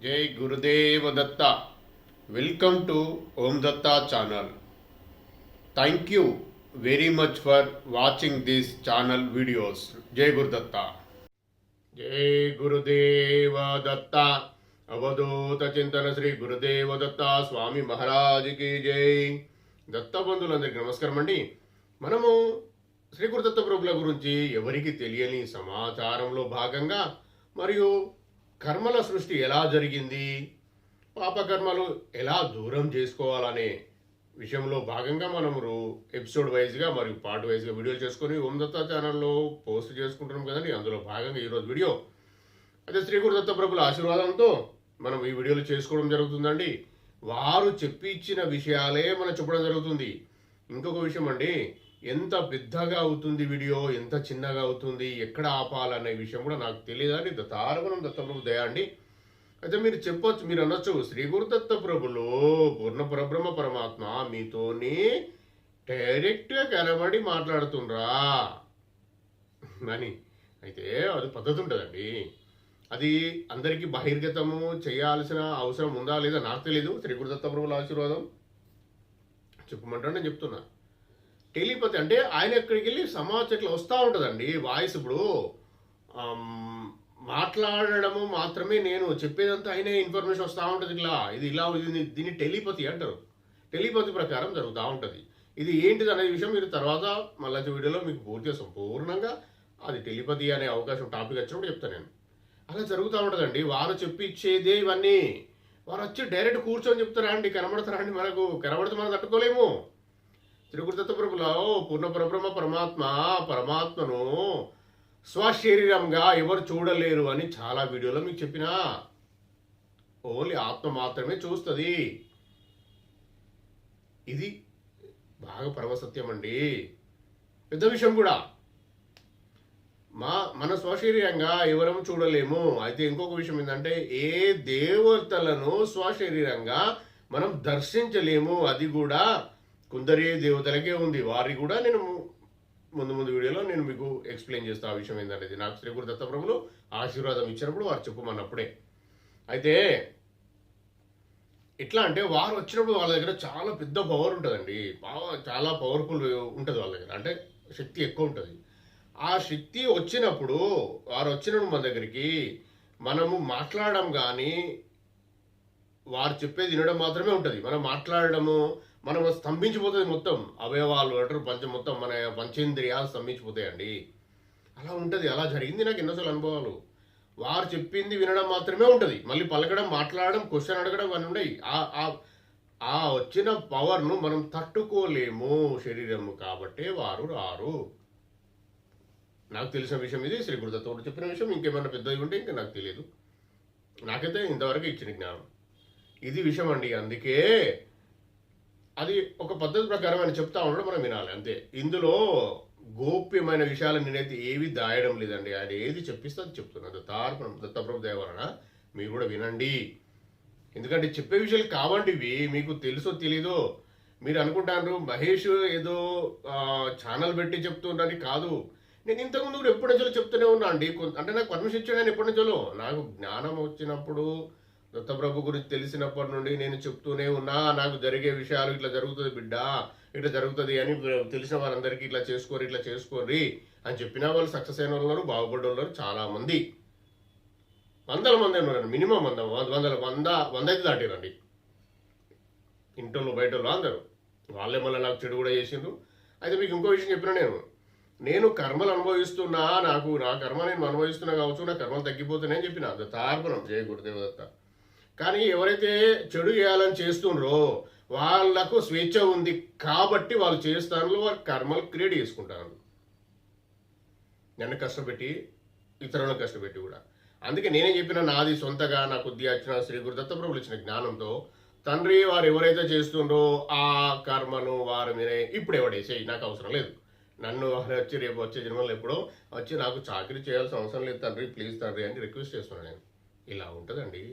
జై Gurudeva Datta. Welcome to Om Datta channel. Thank you very much for watching this channel videos. జై గురుదత్త. జై గురుదేవ దత్త. అవధూత చింతన శ్రీ గురుదేవ దత్త స్వామి మహారాజుకి జై. దత్త బంధువులందరికీ నమస్కారం అండి. మనము శ్రీ గురుదత్త ప్రభుల గురించి ఎవరికి తెలియని సమాచారంలో భాగంగా మరియు కర్మల సృష్టి ఎలా జరిగింది, పాపకర్మలు ఎలా దూరం చేసుకోవాలనే విషయంలో భాగంగా మనము ఎపిసోడ్ వైజ్గా మరియు పార్ట్ వైజ్గా వీడియోలు చేసుకొని ఓం దత్త ఛానల్లో పోస్ట్ చేసుకుంటున్నాం కదండి. అందులో భాగంగా ఈరోజు వీడియో అయితే శ్రీ గురుదత్త ప్రభుల ఆశీర్వాదంతో మనం ఈ వీడియోలు చేసుకోవడం జరుగుతుందండి. వారు చెప్పి ఇచ్చిన విషయాలే మనం చెప్పడం జరుగుతుంది. ఇంకొక విషయం అండి, ఎంత పెద్దగా అవుతుంది వీడియో, ఎంత చిన్నగా అవుతుంది, ఎక్కడ ఆపాలనే విషయం కూడా నాకు తెలియదండి. దత్తారమణం దత్తప్రభు దయా అండి. అయితే మీరు చెప్పొచ్చు, మీరు అనొచ్చు, శ్రీ గురుదత్త ప్రభులు పూర్ణ పరబ్రహ్మ పరమాత్మ మీతోని డైరెక్ట్గా కనబడి మాట్లాడుతుండ్రా అని. అయితే అది పద్ధతి ఉంటుందండి. అది అందరికీ బహిర్గతము చేయాల్సిన అవసరం ఉందా లేదా నాకు తెలీదు. శ్రీ గురుదత్త ప్రభుల ఆశీర్వాదం చెప్పమంటే నేను చెప్తున్నా. టెలిపతి అంటే ఆయన ఎక్కడికి వెళ్ళి సమాచారం ఇట్లా వస్తూ ఉంటుందండి. వాయిస్ ఇప్పుడు మాట్లాడడము మాత్రమే, నేను చెప్పేదంతా ఆయనే ఇన్ఫర్మేషన్ వస్తూ ఉంటుంది. ఇది ఇలా దీన్ని టెలిపతి అంటారు. టెలిపతి ప్రకారం జరుగుతూ ఉంటుంది. ఇది ఏంటిది అనే విషయం మీరు తర్వాత మళ్ళీ వీడియోలో మీకు పూర్తిగా సంపూర్ణంగా అది టెలిపతి అనే అవకాశం టాపిక్ వచ్చినప్పుడు చెప్తాను నేను. అలా జరుగుతూ ఉంటుందండి. వారు చెప్పి ఇచ్చేదే ఇవన్నీ. వారు వచ్చి డైరెక్ట్ కూర్చొని చెప్తారా అండి, కనబడతారా అండి? మనకు కనబడితే మనం తట్టుకోలేము. శ్రీ గురుదత్త ప్రభులో పూర్ణ పరబ్రహ్మ పరమాత్మను స్వశరీరంగా ఎవరు చూడలేరు అని చాలా వీడియోలో మీకు చెప్పినా. ఓన్లీ ఆత్మ మాత్రమే చూస్తుంది. ఇది బాగా పరమసత్యం అండి. పెద్ద విషయం కూడా. మన స్వశరీరంగా ఎవరము చూడలేము. అయితే ఇంకొక విషయం ఏంటంటే, ఏ దేవతలను స్వశరీరంగా మనం దర్శించలేము. అది కూడా కొందరి దేవతలకే ఉంది. వారి కూడా నేను ముందు వీడియోలో నేను మీకు ఎక్స్ప్లెయిన్ చేస్తాను. ఆ విషయం ఏంటంటే, నాకు శ్రీ గురు దత్త ప్రభులు ఆశీర్వాదం ఇచ్చినప్పుడు వారు చెప్పమన్నప్పుడే. అయితే ఎట్లా అంటే, వారు వచ్చినప్పుడు వాళ్ళ దగ్గర చాలా పెద్ద పవర్ ఉంటుందండి. చాలా పవర్ఫుల్ ఉంటుంది వాళ్ళ దగ్గర. అంటే శక్తి ఎక్కువ ఉంటుంది. ఆ శక్తి వచ్చినప్పుడు వారు వచ్చినప్పుడు మన దగ్గరికి మనము మాట్లాడడం కానీ వారు చెప్పేది వినడం మాత్రమే ఉంటుంది. మనం మాట్లాడడము మనం స్తంభించిపోతుంది. మొత్తం అవయవాలు అంటారు మొత్తం మన పంచేంద్రియాలు స్తంభించిపోతాయండి. అలా ఉంటుంది. అలా జరిగింది నాకు ఎన్నోసార్లు అనుభవాలు. వారు చెప్పింది వినడం మాత్రమే ఉంటుంది. మళ్ళీ పలకడం, మాట్లాడడం, క్వశ్చన్ అడగడం అన్నీ ఉన్నాయి. ఆ వచ్చిన పవర్ను మనం తట్టుకోలేము శరీరము. కాబట్టి వారు రారు. నాకు తెలిసిన విషయం ఇది. శ్రీ గురుదత్తుడు చెప్పిన విషయం. ఇంకేమైనా పెద్దవి ఉంటే ఇంకా నాకు తెలియదు. నాకైతే ఇంతవరకు ఇచ్చిన జ్ఞానం ఇది విషయం అండి. అందుకే అది ఒక పద్ధతి ప్రకారం ఆయన చెప్తా ఉండడం మనం వినాలి అంతే. ఇందులో గోప్యమైన విషయాలు నేనైతే ఏవి దాయడం లేదండి. ఆయన ఏది చెప్పిస్తే అది చెప్తున్నాను. దత్తప్రభు దయ వలన మీరు కూడా వినండి. ఎందుకంటే చెప్పే విషయాలు కావండి ఇవి. మీకు తెలుసో తెలీదో మీరు అనుకుంటారు మహేష్ ఏదో ఛానల్ పెట్టి చెప్తుండని కాదు. నేను ఇంతకుముందు కూడా ఎప్పటి నుంచో చెప్తూనే ఉన్నా అండి. అంటే నాకు పర్మిషన్ ఇచ్చాడు ఆయన ఎప్పటి నుంచో. నాకు జ్ఞానం వచ్చినప్పుడు, దత్తప్రభు గురించి తెలిసినప్పటి నుండి నేను చెప్తూనే ఉన్నా. నాకు జరిగే విషయాలు ఇట్లా జరుగుతుంది బిడ్డ, ఇట్లా జరుగుతుంది అని తెలిసిన వారందరికీ ఇట్లా చేసుకోరి అని చెప్పినా వాళ్ళు సక్సెస్ అయిన వాళ్ళు ఉన్నారు, బాగుపడ్డ వాళ్ళు చాలామంది. వందల మంది ఉన్నారు. మినిమం 100 అయితే దాటిరండి. ఇంట్లో బయట అందరూ. వాళ్ళే మళ్ళీ నాకు చెడు కూడా చేసిండ్రు. అయితే మీకు ఇంకో విషయం చెప్పిన, నేను కర్మలు అనుభవిస్తున్నా, నా కర్మ నేను అనుభవిస్తున్నా కావచ్చు, నా కర్మలు తగ్గిపోతున్నాయని చెప్పిన. దత్తార్పణం. జయ గురుదేవ దత్త. కానీ ఎవరైతే చెడు చేయాలని చేస్తుండ్రో వాళ్లకు స్వేచ్ఛ ఉంది కాబట్టి వాళ్ళు చేస్తాను, వారి కర్మలు క్రియేట్ చేసుకుంటారు. నన్ను కష్టపెట్టి, ఇతరులను కష్టపెట్టి కూడా. అందుకే నేనే చెప్పిన, నాది సొంతగా నా కొద్దిగా వచ్చిన శ్రీ గురు దత్త ప్రభులు ఇచ్చిన జ్ఞానంతో, తండ్రి వారు ఎవరైతే చేస్తుండ్రో ఆ కర్మను వారి మీదే ఇప్పుడు ఎవడేసేయి, నాకు అవసరం లేదు. నన్ను వచ్చి రేపు వచ్చే జన్మలో ఎప్పుడో వచ్చి నాకు చాకరీ చేయాల్సిన అవసరం లేదు తండ్రి, ప్లీజ్ తండ్రి అని రిక్వెస్ట్ చేస్తున్నాను నేను. ఇలా ఉంటుందండి.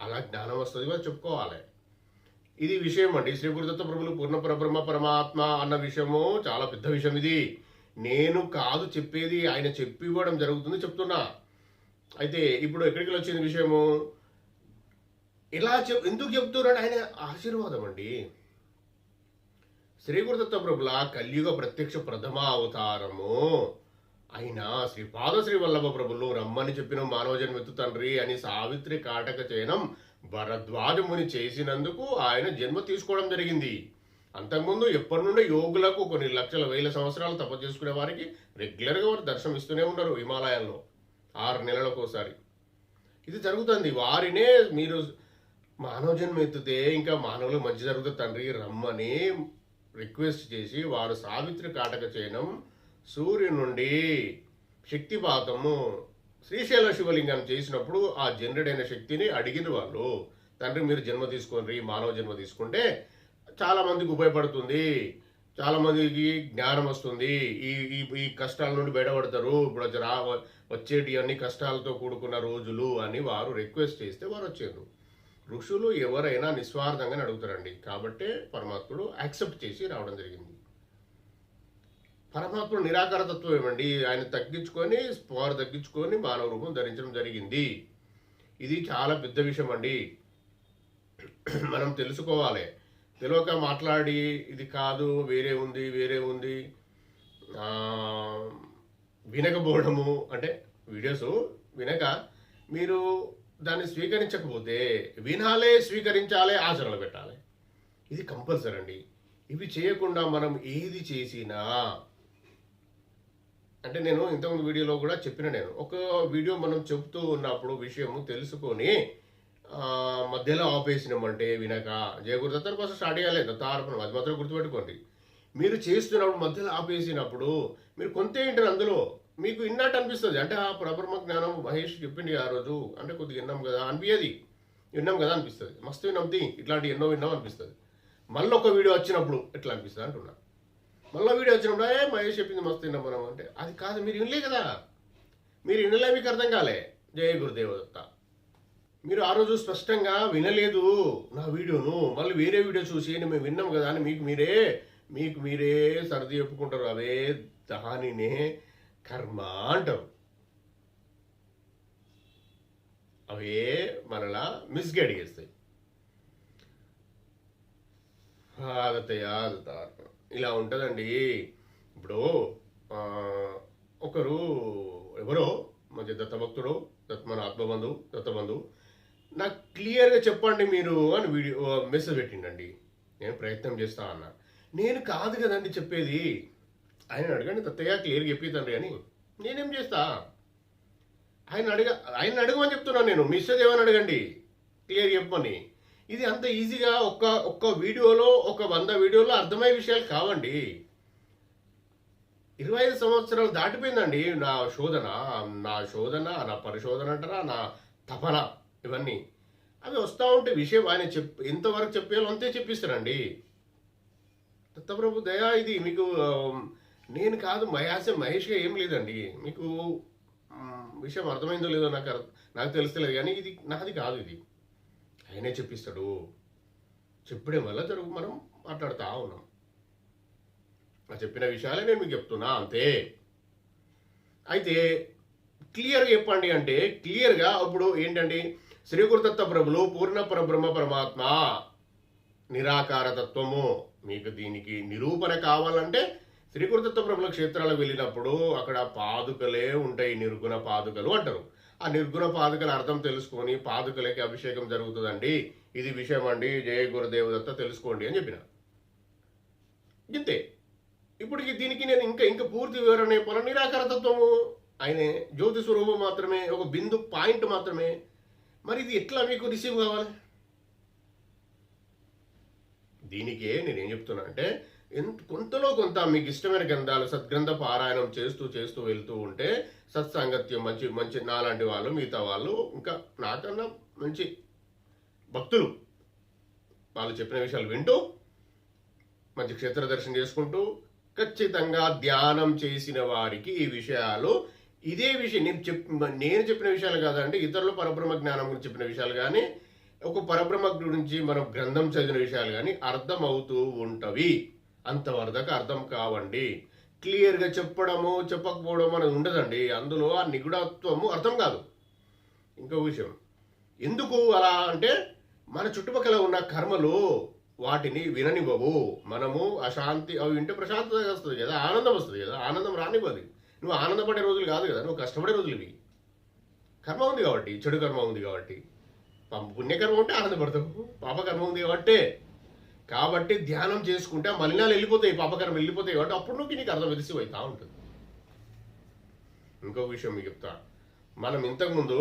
అలా జ్ఞానం వస్తుంది, వాళ్ళు చెప్పుకోవాలి. ఇది విషయం అండి. శ్రీ గురుదత్త ప్రభులు పూర్ణ పరబ్రహ్మ పరమాత్మ అన్న విషయము చాలా పెద్ద విషయం. ఇది నేను కాదు చెప్పేది, ఆయన చెప్పి ఇవ్వడం జరుగుతుంది చెప్తున్నా. అయితే ఇప్పుడు ఎక్కడికి వచ్చింది విషయము, ఇలా ఎందుకు చెప్తున్నాడు ఆయన ఆశీర్వాదం అండి. శ్రీ గురుదత్త ప్రభుల కలియుగ ప్రత్యక్ష ప్రథమ అవతారము అయినా శ్రీపాద శ్రీ వల్లభ ప్రభులు రమ్మని చెప్పిన మానవ జన్మెత్తు తండ్రి అని సావిత్రి కాటక చయనం భరద్వాజముని చేసినందుకు ఆయన జన్మ తీసుకోవడం జరిగింది. అంతకుముందు ఎప్పటి నుండి యోగులకు కొన్ని లక్షల వేల సంవత్సరాలు తపస్సు చేసుకునే వారికి రెగ్యులర్గా వారు దర్శనం ఇస్తూనే ఉన్నారు హిమాలయాల్లో 6 నెలలకు ఒకసారి. ఇది జరుగుతుంది. వారినే మీరు మానవ జన్మ ఎత్తితే ఇంకా మానవులకు మంచి జరుగుతుంది తండ్రి రమ్మని రిక్వెస్ట్ చేసి వారు సావిత్రి కాటక చయనం సూర్యుని నుండి శక్తిపాతము శ్రీశైల శివలింగం చేసినప్పుడు ఆ జనరేట్ అయిన శక్తిని అడిగిన వాళ్ళు, తండ్రి మీరు జన్మ తీసుకోండి, మానవ జన్మ తీసుకుంటే చాలా మందికి ఉపయోగపడుతుంది, చాలా మందికి జ్ఞానం వస్తుంది, ఈ ఈ ఈ కష్టాల నుండి బయటపడతారు, ఇప్పుడు వచ్చేటి అన్ని కష్టాలతో కూడుకున్న రోజులు అని వారు రిక్వెస్ట్ చేస్తే వారు వచ్చారు. ఋషులు ఎవరైనా నిస్వార్థంగా అడుగుతారండి. కాబట్టే పరమాత్ముడు యాక్సెప్ట్ చేసి రావడం జరిగింది. పరమాత్ముడు నిరాకార తత్వం ఏమండి, ఆయన తగ్గించుకొని పవర్ తగ్గించుకొని మానవ రూపం ధరించడం జరిగింది. ఇది చాలా పెద్ద విషయం అండి, మనం తెలుసుకోవాలి. తెలియక మాట్లాడి ఇది కాదు వేరే ఉంది వేరే ఉంది వినకపోవడము, అంటే వీడియోస్ వినక మీరు దాన్ని స్వీకరించకపోతే వినాలే, స్వీకరించాలి, ఆచరణలు పెట్టాలి. ఇది కంపల్సరీ అండి. ఇవి చేయకుండా మనం ఏది చేసినా, అంటే నేను ఇంతకుముందు వీడియోలో కూడా చెప్పిన, నేను ఒక వీడియో మనం చెప్తూ ఉన్నప్పుడు విషయము తెలుసుకొని మధ్యలో ఆపేసినామంటే వినక, జయగురుదత్త కోసం స్టార్ట్ చేయాలి దత్తార్పణం, అది మాత్రం గుర్తుపెట్టుకోండి. మీరు చేస్తున్నప్పుడు మధ్యలో ఆపేసినప్పుడు మీరు కొంత ఏంటారు అందులో మీకు ఇన్నట్టు అనిపిస్తుంది. అంటే ఆ పరబ్రహ్మ జ్ఞానం మహేష్ చెప్పింది ఆ రోజు, అంటే కొద్దిగా విన్నాం కదా అనిపించేది, విన్నాం కదా అనిపిస్తుంది, మస్తు విన్నాం ఇట్లాంటి ఎన్నో విన్నాం అనిపిస్తుంది. మళ్ళీ ఒక వీడియో వచ్చినప్పుడు ఎట్లా అనిపిస్తుంది అంటున్నా. మళ్ళీ వీడియో వచ్చినప్పుడు మహేష్ చెప్పింది మస్తు విన్నాం మనం అంటే, అది కాదు, మీరు వినలే కదా, మీరు వినలే, మీకు అర్థం కాలే. జయ గురుదేవదత్త. మీరు ఆ రోజు స్పష్టంగా వినలేదు నా వీడియోను, మళ్ళీ వేరే వీడియో చూసి మేము విన్నాం కదా అని మీకు మీరే సర్ది చెప్పుకుంటారు. అవే దానినే కర్మ అంటారు. అవే మనలా మిస్గైడ్ చేస్తాయి. ఇలా ఉంటుందండి. ఇప్పుడు ఒకరు ఎవరో మంచి దత్తభక్తుడు, మన ఆత్మబంధు దత్తబంధు, నాకు క్లియర్గా చెప్పండి మీరు అని మెసేజ్ పెట్టిండండి. నేను ప్రయత్నం చేస్తా అన్నా. నేను కాదు కదండి చెప్పేది, ఆయన అడగండి దత్తయ్య క్లియర్గా చెప్పిద్దండి అని. నేనేం చేస్తా, ఆయన అడగమని చెప్తున్నాను నేను. మెసేజ్ ఏమని అడగండి, క్లియర్ చెప్పమని. ఇది అంత ఈజీగా ఒక్క వీడియోలో 100 వీడియోలో అర్థమయ్యే విషయాలు కావండి. 25 సంవత్సరాలు దాటిపోయిందండి నా శోధన, నా పరిశోధన అంటారా, నా తపన, ఇవన్నీ అవి వస్తూ ఉంటే విషయం ఆయన ఎంతవరకు చెప్పాలో అంతే చెప్పిస్తారండి. దత్తప్రభు దయా. ఇది మీకు నేను కాదు, మహేష్గా ఏం లేదండి. మీకు విషయం అర్థమైందో లేదో నాకు తెలుస్తలేదు, కానీ ఇది నాది కాదు, ఇది ఆయనే చెప్పిస్తాడు. చెప్పడం వల్ల మనం మాట్లాడుతూ ఉన్నాం. చెప్పిన విషయాలే నేను మీకు చెప్తున్నా అంతే. అయితే క్లియర్గా చెప్పండి అంటే క్లియర్గా ఇప్పుడు ఏంటంటే శ్రీ గురుదత్త ప్రభులు పూర్ణ పరబ్రహ్మ పరమాత్మ నిరాకార తత్వము. మీకు దీనికి నిరూపణ కావాలంటే శ్రీ గురుదత్త ప్రభుల క్షేత్రాలకు వెళ్ళినప్పుడు అక్కడ పాదుకలే ఉంటాయి, నిర్గుణ పాదుకలు అంటారు. ఆ నిర్గుణ పాదుకల అర్థం తెలుసుకొని పాదుకలకి అభిషేకం జరుగుతుందండి, ఇది విషయం అండి, జయ గురుదేవదత్త తెలుసుకోండి అని చెప్పిన. ఇంతే. ఇప్పుడు దీనికి నేను ఇంకా పూర్తి వివరణ చెప్పాలి. నిరాకార తత్వము ఆయనే, జ్యోతి స్వరూపం మాత్రమే, ఒక బిందు పాయింట్ మాత్రమే. మరి ఇది ఎట్లా మీకు రిసీవ్ కావాలి? దీనికే నేనేం చెప్తున్నా అంటే కొంతలో కొంత మీకు ఇష్టమైన గ్రంథాలు సద్గ్రంథ పారాయణం చేస్తూ వెళ్తూ ఉంటే సత్సాంగత్యం మంచి నాలాంటి వాళ్ళు, మిగతా వాళ్ళు, ఇంకా నాకన్నా మంచి భక్తులు వాళ్ళు చెప్పిన విషయాలు వింటూ మంచి క్షేత్ర దర్శనం చేసుకుంటూ ఖచ్చితంగా ధ్యానం చేసిన వారికి ఈ విషయాలు, ఇదే విషయం నేను చెప్పిన విషయాలు కాదండి, ఇతరులు పరబ్రహ్మ జ్ఞానం గురించి చెప్పిన విషయాలు కానీ, ఒక పరబ్రహ్మ గురించి మనం గ్రంథం చదివిన విషయాలు కానీ అర్థం అవుతూ ఉంటవి. అంతవరకు అర్థం కావండి. క్లియర్గా చెప్పడము చెప్పకపోవడం అనేది ఉండదండి. అందులో ఆ నిగుడత్వము అర్థం కాదు. ఇంకో విషయం, ఎందుకు అలా అంటే మన చుట్టుపక్కల ఉన్న కర్మలు వాటిని విననివ్వవు. మనము అశాంతి అవి వింటే ప్రశాంతత వస్తుంది కదా, ఆనందం వస్తుంది కదా, ఆనందం రానివ్వదు. నువ్వు ఆనందపడే రోజులు కాదు కదా, నువ్వు కష్టపడే రోజులు ఇవి. కర్మ ఉంది కాబట్టి, చెడు కర్మ ఉంది కాబట్టి. పుణ్యకర్మ ఉంటే ఆనందపడతావు, పాపకర్మ ఉంది కాబట్టి ధ్యానం చేసుకుంటే మలినాలు వెళ్ళిపోతాయి, పాపకర్మ వెళ్ళిపోతాయి కాబట్టి అప్పుడు నువ్వు నీకు అర్థం వెలిసి అవుతా ఉంటుంది. ఇంకో విషయం మీకు చెప్తా. మనం ఇంతకుముందు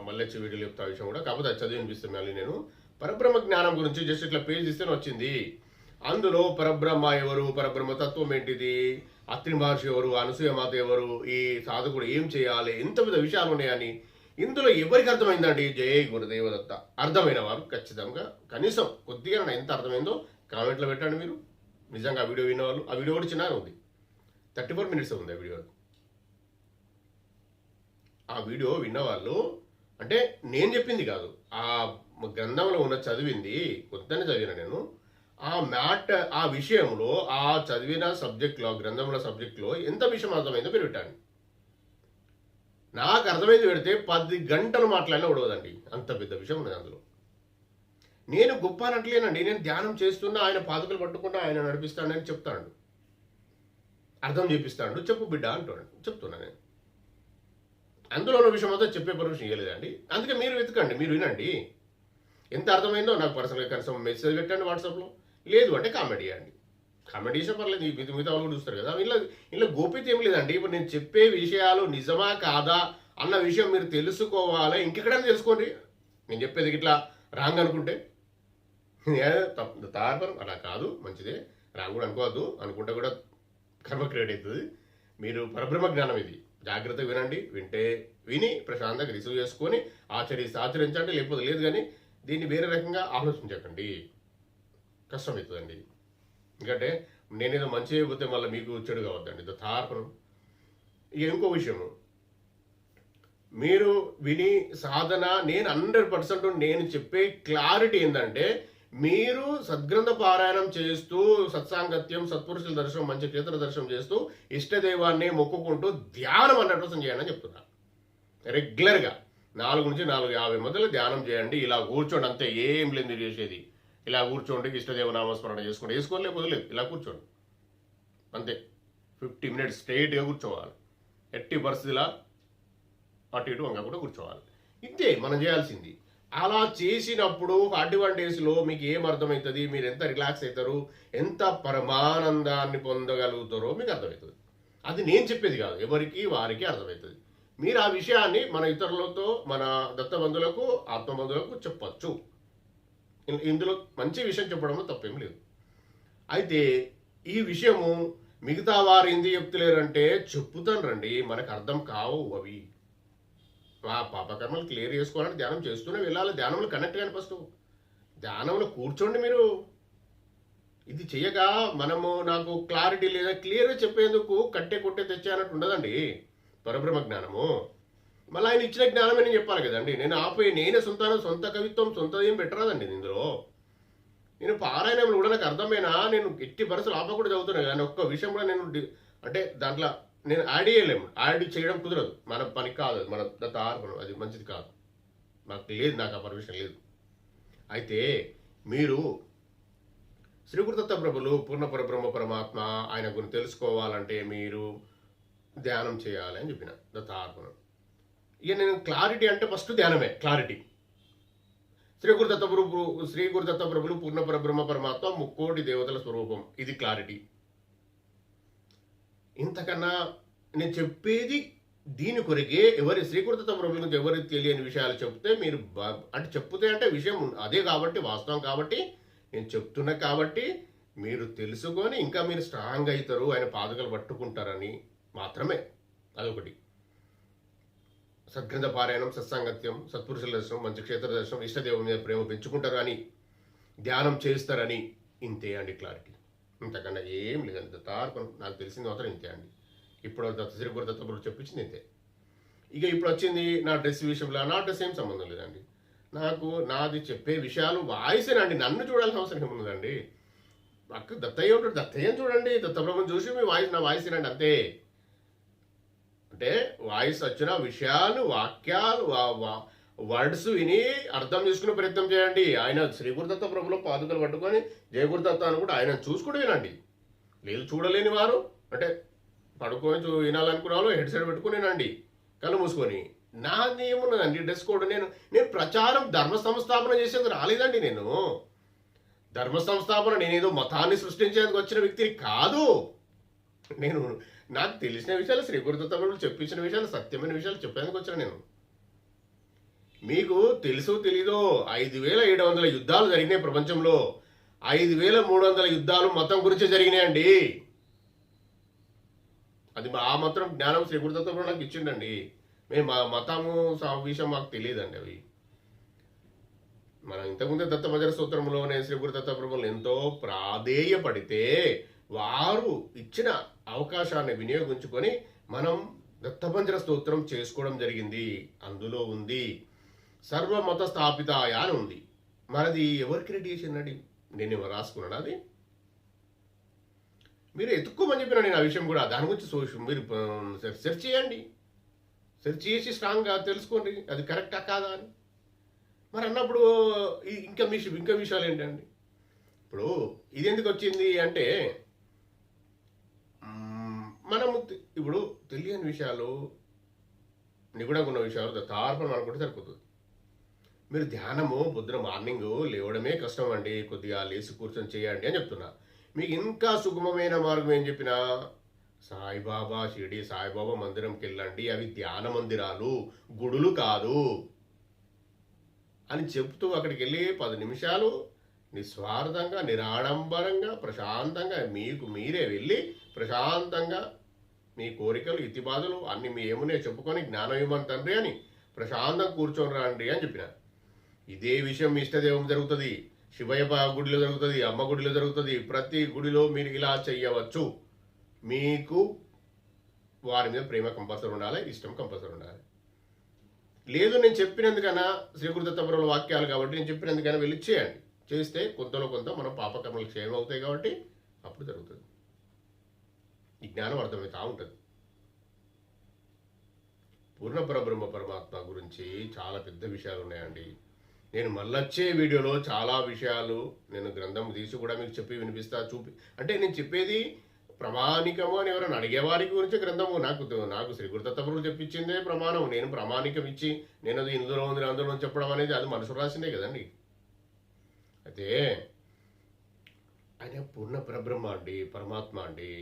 మళ్ళీ వీడియోలు చెప్తా విషయం కూడా, కాకపోతే అది చదివి అనిపిస్తుంది. మళ్ళీ నేను పరబ్రహ్మ జ్ఞానం గురించి జస్ట్ ఇట్లా పేజ్ ఇస్తేనే వచ్చింది. అందులో పరబ్రహ్మ ఎవరు, పరబ్రహ్మ తత్వం ఏంటిది, అత్రి మహర్షి ఎవరు, అనసూయమాత ఎవరు, ఈ సాధకుడు ఏం చేయాలి, ఎంత పెద్ద విషయాలు ఉన్నాయని ఇందులో ఎవరికి అర్థమైందండి? జయ గురుదేవదత్త. అర్థమైన వారు ఖచ్చితంగా కనీసం కొద్దిగా ఎంత అర్థమైందో కామెంట్లో పెట్టండి మీరు. నిజంగా ఆ వీడియో విన్నవాళ్ళు, ఆ వీడియో కూడా చిన్నగా ఉంది, 34 minutes ఉంది ఆ వీడియో. ఆ వీడియో విన్నవాళ్ళు అంటే నేను చెప్పింది కాదు, ఆ గ్రంథంలో ఉన్న చదివింది కొత్తనే చదివిన నేను. ఆ విషయంలో ఆ చదివిన సబ్జెక్ట్లో, గ్రంథంలో సబ్జెక్ట్లో ఎంత విషయం అర్థమైందో మీరు పెట్టండి. నాకు అర్థమైంది పెడితే 10 గంటలు మాట్లాడినా ఉడవదండి, అంత పెద్ద విషయం ఉన్నది అందులో. నేను గొప్ప అనట్లేనండి, నేను ధ్యానం చేస్తున్నా, ఆయన పాదుకలు పట్టుకుంటా ఆయన నడిపిస్తాడని చెప్తాడు, అర్థం చేపిస్తాడు, చెప్పు బిడ్డ అంటాడు, చెప్తున్నా నేను. అందులో ఉన్న విషయం అంతా చెప్పే పర్మిషన్ ఇవ్వలేదండి. అందుకే మీరు వెతకండి, మీరు వినండి, ఎంత అర్థమైందో నాకు పర్సనల్గా కనీసం మెసేజ్ పెట్టండి వాట్సాప్లో, లేదు అంటే కామెంట్ చేయండి. కామెంట్ చేసిన పర్లేదు, మిగతా వాళ్ళు కూడా చూస్తారు కదా. ఇలా గోప్యత ఏం లేదండి. ఇప్పుడు నేను చెప్పే విషయాలు నిజమా కాదా అన్న విషయం మీరు తెలుసుకోవాలి, ఇంకెక్కడైనా తెలుసుకోండి. నేను చెప్పేది ఇట్లా రాంగ్ అనుకుంటే తార్పరం అలా కాదు, మంచిదే, రాంగ్ కూడా అనుకోవద్దు, అనుకుంటే కూడా కర్మ క్రియేట్ అవుతుంది. మీరు పరబ్రహ్మ జ్ఞానం ఇది, జాగ్రత్తగా వినండి, విని ప్రశాంతంగా రిసీవ్ చేసుకొని ఆచరించండి, లేకపోతే లేదు. కానీ దీన్ని వేరే రకంగా ఆలోచించకండి, కష్టమవుతుందండి. ఎందుకంటే నేనేదో మంచి అయిపోతే మళ్ళీ మీకు చెడు కావద్దండి, తార్పణం. ఇక ఇంకో విషయము, మీరు విని సాధన, నేను 100% నేను చెప్పే క్లారిటీ ఏంటంటే, మీరు సద్గ్రంథ పారాయణం చేస్తూ, సత్సాంగత్యం, సత్పురుషుల దర్శనం, మంచి క్షేత్ర దర్శనం చేస్తూ, ఇష్టదైవాన్ని మొక్కుకుంటూ ధ్యానం 100% చేయండి అని చెప్తున్నా. రెగ్యులర్గా 4 నుంచి 4:50 మధ్యలో ధ్యానం చేయండి. ఇలా కూర్చోండి అంతే, ఏం లేదు మీరు చేసేది. ఇలా కూర్చోండి, ఇష్టదేవ నామస్మరణ చేసుకోండి, లేకపోతే ఇలా కూర్చోండి అంతే. 50 minutes స్ట్రైట్గా కూర్చోవాలి, ఎట్టి పరిస్థితిలా అటు ఇటు వంగకుండా కూర్చోవాలి. ఇంతే మనం చేయాల్సింది. అలా చేసినప్పుడు 41 daysలో మీకు ఏం అర్థమవుతుంది, మీరు ఎంత రిలాక్స్ అవుతారు, ఎంత పరమానందాన్ని పొందగలుగుతారో మీకు అర్థమవుతుంది. అది నేను చెప్పేది కాదు, ఎవరికి వారికి అర్థమవుతుంది. మీరు ఆ విషయాన్ని మన ఇతరులతో, మన దత్తబంధువులకు, ఆత్మబంధువులకు చెప్పచ్చు. ఇందులో మంచి విషయం చెప్పడంలో తప్పేం లేదు. అయితే ఈ విషయము మిగతా వారు ఎందుకు చెప్తలేరంటే, చెప్పుతాను రండి, మనకు అర్థం కావు అవి. ఆ పాపకర్మలు క్లియర్ చేసుకోవాలని ధ్యానం చేస్తూనే వెళ్ళాలి. ధ్యానంలో కనెక్ట్ కానీ ఫస్ట్ ధ్యానంలో కూర్చోండి. మీరు ఇది చెయ్యక మనము నాకు క్లారిటీ లేదా క్లియర్గా చెప్పేందుకు కట్టే కొట్టే తెచ్చానట్టు ఉండదండి పరబ్రహ్మ జ్ఞానము. మళ్ళీ ఆయన ఇచ్చిన జ్ఞానమే నేను చెప్పాలి కదండి. నేనే సొంత కవిత్వం సొంత ఏం పెట్టరాదండి ఇందులో. నేను పారాయణంలో కూడా నాకు అర్థమైనా నేను ఎట్టి పరిస్థితులు ఆపకుండా చదువుతున్నాను, కానీ ఒక్క విషయం కూడా నేను అంటే దాంట్లో నేను యాడ్ చేయడం కుదరదు, మన పని కాదు, మన తార్పణం, అది మంచిది కాదు, నాకు ఆ పర్మిషన్ లేదు. అయితే మీరు శ్రీ గురుదత్త ప్రభులు పూర్ణ పరబ్రహ్మ పరమాత్మ ఆయన గురించి తెలుసుకోవాలంటే మీరు ధ్యానం చేయాలి అని చెప్పిన దత్తార్పణం. ఇక నేను క్లారిటీ అంటే ఫస్ట్ ధ్యానమే క్లారిటీ. శ్రీ గురుదత్త ప్రభులు పూర్ణ పరబ్రహ్మ పరమాత్మ 3 దేవతల స్వరూపం, ఇది క్లారిటీ. ఇంతకన్నా నేను చెప్పేది దీని కొరకే. శ్రీ గురుదత్త ప్రభుల గురించి ఎవరికి తెలియని విషయాలు చెప్తే మీరు అంటే చెప్తే అంటే విషయం అదే కాబట్టి, వాస్తవం కాబట్టి నేను చెప్తున్నా, కాబట్టి మీరు తెలుసుకొని ఇంకా మీరు స్ట్రాంగ్ అవుతారు, ఆయన పాదుకలు పట్టుకుంటారని మాత్రమే. అదొకటి. సద్గ్రంథ పారాయణం, సత్సాంగత్యం, సత్పురుషుల దర్శనం, మంచి క్షేత్ర దర్శనం, ఇష్టదేవం మీద ప్రేమ పెంచుకుంటారు అని, ధ్యానం చేస్తారని, ఇంతే అండి క్లారిటీ. ఇంతకన్నా ఏం లేదండి. దత్తార్పణం నాకు తెలిసింది మాత్రం ఇంతే అండి. ఇప్పుడు శ్రీ గురుదత్త ప్రభులు చెప్పించింది ఇంతే. ఇక ఇప్పుడు వచ్చింది నా డ్రెస్ విషయంలో, నా డ్రెస్ ఏం సంబంధం లేదండి. నాది చెప్పే విషయాలు వాయిసేనండి, నన్ను చూడాల్సిన అవసరం ఏమున్నదండి. అక్క దత్తయ్య ఉంటాడు, దత్తయ్యని చూడండి, దత్తప్రభుని చూసి మీ నా వాయిస్ వినండి అంతే. అంటే వాయిస్ వచ్చిన విషయాలు వాక్యాలు వర్డ్స్ విని అర్థం చేసుకునే ప్రయత్నం చేయండి. ఆయన శ్రీ గురుదత్త ప్రభులో పాదుకలు పట్టుకొని జయ గురుదత్త అని కూడా ఆయన చూసుకుంటూ వినండి. లేదు చూడలేని వారు అంటే పడుకొని వినాలనుకున్న వాళ్ళు హెడ్ సెట్ పెట్టుకుని వినండి కళ్ళు మూసుకొని. నాది ఏమున్నదండి డ్రెస్ కోడ్. నేను ప్రచారం ధర్మ సంస్థాపన చేసేందుకు రాలేదండి. నేను ధర్మ సంస్థాపన నేనేదో మతాన్ని సృష్టించేందుకు వచ్చిన వ్యక్తిని కాదు. నేను నాకు తెలిసిన విషయాలు శ్రీ గురుదత్త ప్రభులు చెప్పించిన విషయాలు సత్యమైన విషయాలు చెప్పేందుకు వచ్చిన నేను. మీకు తెలుసో తెలీదో 5700 యుద్ధాలు జరిగినాయి ప్రపంచంలో. 5300 యుద్ధాలు మతం గురించి జరిగినాయండి. అది ఆ మాత్రం జ్ఞానం శ్రీ గురుదత్త ప్రభులు నాకు ఇచ్చిండండి. మేము మతము విషయం మాకు తెలియదండి. అవి మనం ఇంతకుముందే దత్తమంజర స్తోత్రంలోనే శ్రీ గురుదత్త ప్రభులు ఎంతో ప్రాధేయపడితే వారు ఇచ్చిన అవకాశాన్ని వినియోగించుకొని మనం దత్తమంజర స్తోత్రం చేసుకోవడం జరిగింది. అందులో ఉంది సర్వమత స్థాపితాయ అని ఉంది. మరది ఎవరు క్రియేట్ చేసిందండి? నేను రాసుకున్నాను. అది మీరు ఎత్తుక్కోమని చెప్పిన నేను ఆ విషయం కూడా దాని గురించి మీరు సెర్చ్ చేయండి. సెర్చ్ చేసి స్ట్రాంగ్గా తెలుసుకోండి అది కరెక్టా కాదా అని. మరి అన్నప్పుడు ఇంకా విషయాలు ఏంటండి? ఇప్పుడు ఇది ఎందుకు వచ్చింది అంటే మనము ఇప్పుడు తెలియని విషయాలు నిగూఢంగా ఉన్న విషయాలు తార్పణం అనుకుంటే సరిపోతుంది. మీరు ధ్యానము పొద్దున మార్నింగ్ లేవడమే కష్టం అండి, కొద్దిగా లేచి కూర్చొని చేయండి అని చెప్తున్నా. మీకు ఇంకా సుగమమైన మార్గం ఏం చెప్పినా సాయిబాబా షిరిడి సాయిబాబా మందిరంకి వెళ్ళండి, అవి ధ్యాన మందిరాలు గుడులు కాదు అని చెప్తూ అక్కడికి వెళ్ళి 10 నిమిషాలు నిస్వార్థంగా నిరాడంబరంగా ప్రశాంతంగా మీకు మీరే వెళ్ళి ప్రశాంతంగా మీ కోరికలు ఇతిబాధలు అన్ని మీ ఏమునే చెప్పుకొని జ్ఞానం ఇవ్వని తండ్రి అని ప్రశాంతంగా కూర్చొని రండి అని చెప్పిన. ఇదే విషయం మీ ఇష్టదేవం జరుగుతుంది, శివయ్య గుడిలో జరుగుతుంది, అమ్మ గుడిలో జరుగుతుంది. ప్రతి గుడిలో మీరు ఇలా చెయ్యవచ్చు. మీకు వారి మీద ప్రేమ కంపల్సరీ ఉండాలి, ఇష్టం కంపల్సరీ ఉండాలి. లేదు నేను చెప్పినందుకన్నా శ్రీ గురుదత్త ప్రభుల వాక్యాలు కాబట్టి నేను చెప్పినందుకైనా వెళ్ళి చేయండి. చేస్తే కొంతలో కొంత మనం పాపకర్మలు క్షయం అవుతాయి కాబట్టి అప్పుడు జరుగుతుంది. ఈ జ్ఞానం అర్థమవుతా ఉంటుంది. పూర్ణపరబ్రహ్మ పరమాత్మ గురించి చాలా పెద్ద విషయాలు ఉన్నాయండి. నేను మళ్ళొచ్చే వీడియోలో చాలా విషయాలు నేను గ్రంథం తీసి కూడా మీకు చెప్పి వినిపిస్తా అంటే నేను చెప్పేది ప్రమాణికము అని ఎవరైనా అడిగేవారికి గురించి గ్రంథము నాకు శ్రీ గురుదత్త ప్రభులు చెప్పించిందే ప్రమాణం. నేను ప్రామాణికం ఇచ్చి నేను అది ఇందులో ఉంది అందులో చెప్పడం అనేది అది మనుషులు రాసిందే కదండి. అయితే ఆయన పూర్ణ పరబ్రహ్మ అండి, పరమాత్మ అండి.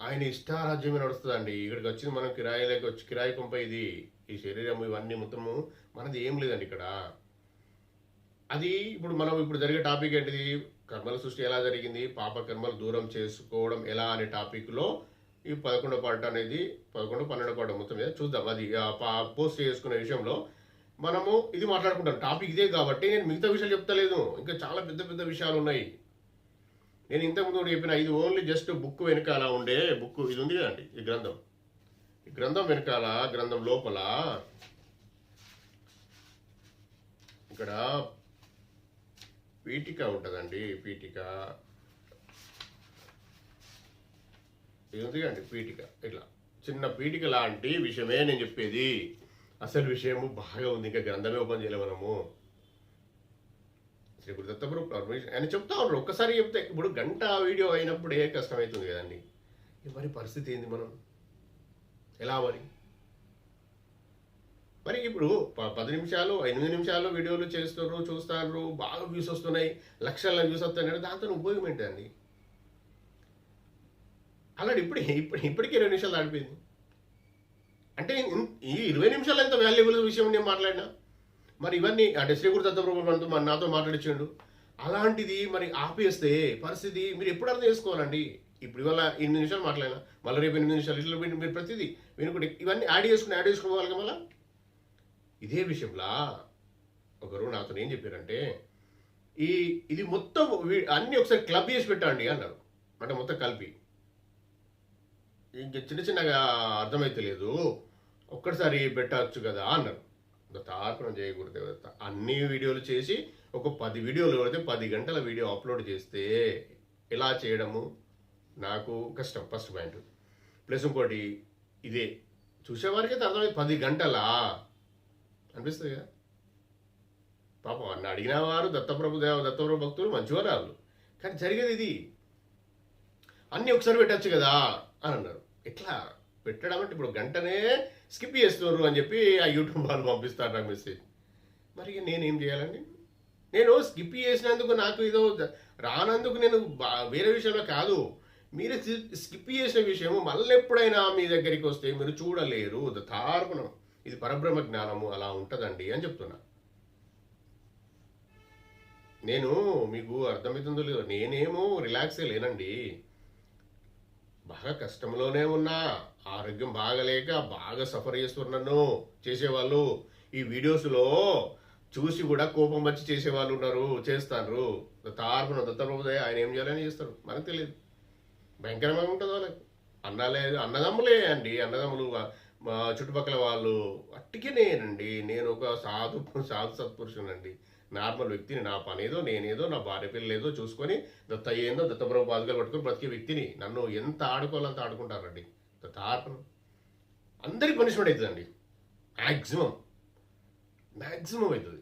ఆయన ఇష్టారాజ్యమే నడుస్తుందండి. ఇక్కడికి వచ్చింది మనం కిరాయిలోకి వచ్చి కిరాయి పంప ఇది ఈ శరీరం ఇవన్నీ మొత్తము మనది ఏం లేదండి ఇక్కడ. అది ఇప్పుడు జరిగే టాపిక్ ఏంటిది? కర్మల సృష్టి ఎలా జరిగింది, పాప కర్మలు దూరం చేసుకోవడం ఎలా అనే టాపిక్లో ఈ 11వ పార్ట్ అనేది 11, 12వ పార్ట్ మొత్తం మీద చూద్దాం. అది పోస్ట్ చేసుకునే విషయంలో మనము ఇది మాట్లాడుకుంటాం. టాపిక్ ఇదే కాబట్టి నేను మిగతా విషయాలు చెప్తలేదు, ఇంకా చాలా పెద్ద పెద్ద విషయాలు ఉన్నాయి. నేను ఇంతకుముందు చెప్పిన ఇది ఓన్లీ జస్ట్ బుక్ వెనకాల ఉండే బుక్ ఇది ఉంది కదండి, ఈ గ్రంథం వెనకాల గ్రంథం లోపల ఇక్కడ పీఠిక ఉంటుందండి. పీఠిక ఇది ఉంది కండి, పీఠిక ఇట్లా చిన్న పీఠిక లాంటి విషయమే నేను చెప్పేది. అసలు విషయము బాగా ఉంది, ఇంకా గ్రంథమే ఓపెన్ చేయలేము మనము. శ్రీ గురుదత్త పర్మిషన్ ఆయన చెప్తా ఉన్నారు. ఒక్కసారి చెప్తే ఇప్పుడు గంట వీడియో అయినప్పుడే కష్టమవుతుంది కదండి. మరి పరిస్థితి ఏంది, మనం ఎలా మరి ఇప్పుడు 10 నిమిషాలు 8 నిమిషాలు వీడియోలు చేస్తున్నారు, చూస్తారు, బాగా వ్యూస్ వస్తున్నాయి, లక్షల వ్యూస్ వస్తున్నాయి. దాంతో ఉపయోగం ఏంటండి? అలాంటి ఇప్పటికే 2 నిమిషాలు దాడిపోయింది అంటే ఈ 20 నిమిషాలు ఎంత వాల్యుబుల్ విషయం నేను మాట్లాడినా. మరి ఇవన్నీ అంటే శ్రీ గురుదత్త ప్రభువు నాతో మాట్లాడించాడు. అలాంటిది మరి ఆపేస్తే పరిస్థితి మీరు ఎప్పుడు అర్థం చేసుకోవాలండి? ఇప్పుడు ఇవాళ 8 నిమిషాలు మాట్లాడినా, మళ్ళీ రేపు 8 నిమిషాలు ఇట్లా మీరు ప్రతిదీ వినుకుంటే ఇవన్నీ యాడ్ చేసుకోవాలి మళ్ళీ. ఇదే విషయంలో ఒకరు నాతో ఏం చెప్పారంటే ఇది మొత్తం అన్నీ ఒకసారి క్లబ్ చేసి పెట్టండి అన్నారు. అంటే మొత్తం కలిపి ఇంక చిన్నగా అర్థమైతే లేదు, ఒక్కటిసారి పెట్టచ్చు కదా అన్నారు. తార్పణం చేయకూడదు. అన్ని వీడియోలు చేసి ఒక 10 వీడియోలు పడితే 10 గంటల వీడియో అప్లోడ్ చేస్తే ఎలా చేయడము నాకు కష్టం, ఫస్ట్ పాయింట్. ప్లస్ ఇంకోటి ఇదే చూసేవారికైతే అర్థమైంది 10 గంటలా అనిపిస్తుంది కదా. పాపం అన్న అడిగిన వారు దత్తప్రభు భక్తులు మంచివారు వాళ్ళు, కానీ జరిగేది ఇది. అన్నీ ఒకసారి పెట్టచ్చు కదా అని అన్నారు. ఎట్లా పెట్టడం అంటే ఇప్పుడు గంటనే స్కిప్ చేస్తున్నారు అని చెప్పి ఆ యూట్యూబ్ వాళ్ళు పంపిస్తారు నాకు మెసేజ్. మరి నేనేం చేయాలండి? నేను స్కిప్ చేసినందుకు నాకు ఏదో రానందుకు నేను వేరే విషయంలో కాదు, మీరు స్కిప్ చేసిన విషయము మళ్ళీ ఎప్పుడైనా మీ దగ్గరికి వస్తే మీరు చూడలేరు. తార్పణం ఇది పరబ్రహ్మ జ్ఞానము అలా ఉంటుందండి అని చెప్తున్నా. నేను మీకు అర్థమవుతుందో లేదో, నేనేమో రిలాక్సే లేనండి, బాగా కష్టంలోనే ఉన్నా. ఆరోగ్యం బాగలేక బాగా సఫర్ చేస్తున్నాను. చేసేవాళ్ళు ఈ వీడియోస్లో చూసి కూడా కోపం వచ్చి చేసేవాళ్ళు ఉన్నారు, చేస్తారు. తార్పణ దత్తప్రభుదయ ఆయన ఏం చేయాలని చేస్తారు మనకు తెలియదు. భయంకరంగా ఉంటుంది వాళ్ళకి. అన్నదమ్ములే అండి, అన్నదమ్ములు మా చుట్టుపక్కల వాళ్ళు అట్టికేనేనండి. నేను ఒక సాధు సత్పురుషునండి, నార్మల్ వ్యక్తిని. నా పనేదో నేనేదో నా భార్య పిల్లలు ఏదో చూసుకొని దత్త ఏందో దత్తప్రభు పాదుకలు పట్టుకొని బ్రతికే వ్యక్తిని. నన్ను ఎంత ఆడుకోవాలంత ఆడుకుంటారండి. తార్పణం అందరికి పనిష్మెంట్ అవుతుందండి. మ్యాక్సిమం అవుతుంది.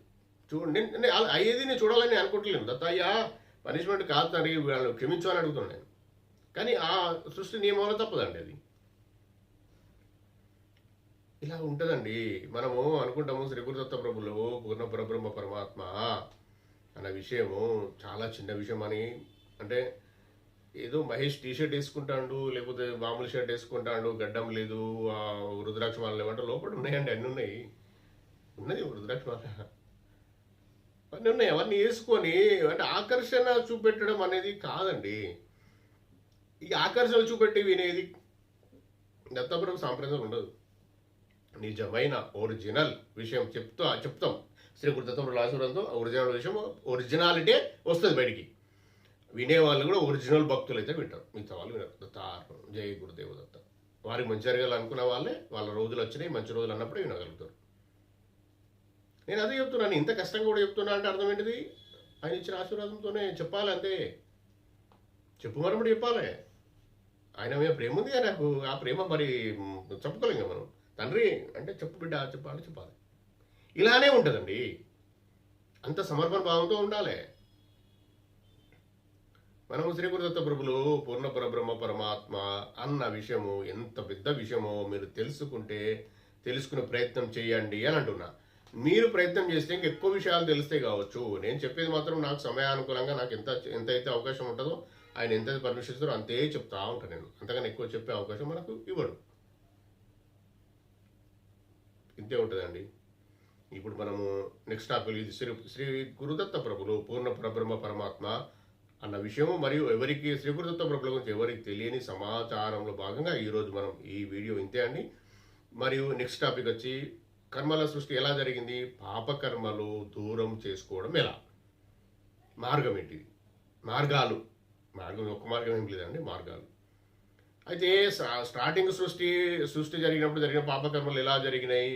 చూడండి, నేను అయ్యేది నేను చూడాలని అనుకుంటలేను. దత్తయ్యా పనిష్మెంట్ కాదు తండ్రి, వీళ్ళని క్షమించాలని అడుగుతున్నాను నేను. కానీ ఆ సృష్టి నియమంలో తప్పదండి అది. ఇలా ఉంటుందండి. మనము అనుకుంటాము శ్రీ గురుదత్త ప్రభులు పూర్ణ పరబ్రహ్మ పరమాత్మ అన్న విషయము చాలా చిన్న విషయం అని. అంటే ఏదో మహేష్ టీషర్ట్ వేసుకుంటాడు, లేకపోతే మామూలు షర్ట్ వేసుకుంటాడు, గడ్డం లేదు, రుద్రాక్షమాలు లేవంటే లోపల ఉన్నాయండి, అన్నీ ఉన్నాయి. ఉన్నది రుద్రాక్షమాల అన్నీ ఉన్నాయి. అవన్నీ వేసుకొని అంటే ఆకర్షణ చూపెట్టడం అనేది కాదండి. ఈ ఆకర్షణ చూపెట్టి వినేది దత్తప్రభు సాంప్రదాయం ఉండదు. నిజమైన ఒరిజినల్ విషయం చెప్తాం. శ్రీ గురు దత్తప్రభు ఆశీర్వాదంతో ఒరిజినల్ విషయం, ఒరిజినాలిటీ వస్తుంది బయటికి. వినేవాళ్ళు కూడా ఒరిజినల్ భక్తులు అయితే వింటారు, మిగతా వాళ్ళు వినరు. దత్తార్పణం. జై గురుదేవ దత్త. వారికి మంచి జరగాలనుకున్న వాళ్ళే వాళ్ళ రోజులు వచ్చినాయి, మంచి రోజులు అన్నప్పుడే వినగలుగుతారు. నేను అదే చెప్తున్నాను. ఇంత కష్టంగా కూడా చెప్తున్నా అంటే అర్థం ఏంటిది? ఆయన ఇచ్చిన ఆశీర్వాదంతోనే చెప్పాలి, అంతే. చెప్పు మరొకటి చెప్పాలి. ఆయన మీద ప్రేమ ఉంది కదా నాకు, ఆ ప్రేమ మరి చెప్పుకోలేం కదా మనం. తండ్రి అంటే చెప్పు బిడ్డ చెప్పాలి. ఇలానే ఉంటుందండి. అంత సమర్పణ భావంతో ఉండాలి. మనము శ్రీ గురుదత్త ప్రభులు పూర్ణ పరబ్రహ్మ పరమాత్మ అన్న విషయము ఎంత పెద్ద విషయమో మీరు తెలుసుకునే ప్రయత్నం చేయండి అని అంటున్నా. మీరు ప్రయత్నం చేస్తే ఇంకా ఎక్కువ విషయాలు తెలిస్తే కావచ్చు. నేను చెప్పేది మాత్రం నాకు సమయానుకూలంగా నాకు ఎంతైతే అవకాశం ఉంటుందో, ఆయన ఎంతైతే పర్మిషన్ ఇస్తారో అంతే చెప్తా ఉంటాను నేను. అంతకన్నా ఎక్కువ చెప్పే అవకాశం మనకు ఇవ్వడు. ఇంతే ఉంటుందండి. ఇప్పుడు మనము నెక్స్ట్ టాపిక్ ఇది శ్రీ గురుదత్త ప్రభులు పూర్ణ పరబ్రహ్మ పరమాత్మ అన్న విషయము, మరియు ఎవరికి శ్రీ గురుదత్త ప్రభుల గురించి ఎవరికి తెలియని సమాచారంలో భాగంగా ఈరోజు మనం ఈ వీడియో ఇంతే అండి. మరియు నెక్స్ట్ టాపిక్ వచ్చి కర్మల సృష్టి ఎలా జరిగింది, పాపకర్మలు దూరం చేసుకోవడం ఎలా, మార్గం ఏంటిది, మార్గం ఒక్క మార్గం ఏం లేదండి, మార్గాలు. అయితే స్టార్టింగ్ సృష్టి జరిగినప్పుడు జరిగిన పాపకర్మలు ఎలా జరిగినాయి,